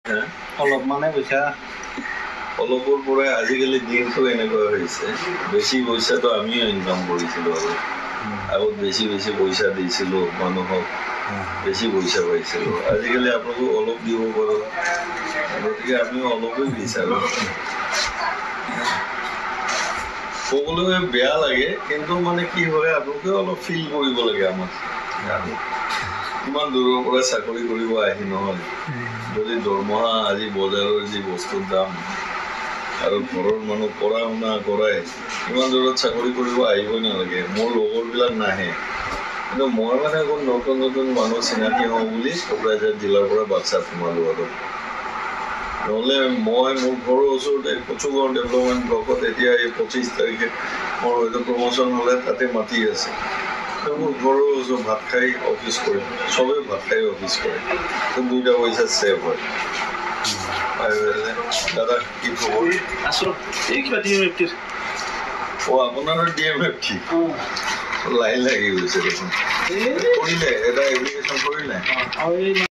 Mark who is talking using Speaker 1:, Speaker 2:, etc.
Speaker 1: অলপ মানে পইচা
Speaker 2: অলপৰ পৰাই আজিকালি দিনটো এনেকুৱা হৈছে বেছি পইচাটো আমিও ইনকাম কৰিছিলোঁ আৰু আগত বেছি বেছি পইচা দিছিলোঁ মানুহক বেছি পইচা পাইছিলোঁ আজিকালি আপোনালোকক অলপ দিব পাৰোঁ গতিকে আমিও অলপেই বিচাৰোঁ ক'বলৈ বেয়া লাগে কিন্তু মানে কি হয় আপোনালোকে অলপ ফিল কৰিব লাগে আমাক ইমান দূৰৰ পৰা চাকৰি কৰিব আহি নহয় যদি দৰমহা আজি বজাৰৰ যি বস্তুৰ দাম আৰু ঘৰৰ মানুহ পঢ়া শুনা কৰাই ইমান দূৰত চাকৰি কৰিব আহিবই নালাগে মোৰ লগৰবিলাক নাহে কিন্তু মই মানে আকৌ নতুন নতুন মানুহ চিনাকি হওঁ বুলি কোকৰাঝাৰ জিলাৰ পৰা বাক্সাত সোমালোঁ আৰু নহ'লে মই মোৰ ঘৰৰ ওচৰতে কচুগাঁও ডেভেলপমেণ্ট ব্লকত এতিয়া এই 25 তাৰিখে মোৰ হয়তো প্ৰমোশ্যন হ'লে তাতে মাতি আছে মোৰ ঘৰৰ ওচৰত ভাত খাই অফিচ কৰিম চবেই ভাত খাই অফিচ কৰে তো 2টা পইচা ছেভ হয় দাদা কি খবৰ
Speaker 1: আছোঁ এই কিবা DMFT
Speaker 2: আপোনাৰো DMFT লাইন লাগি গৈছে দেখোন কৰিলে এটা এপ্লিকেশ্যন কৰিলে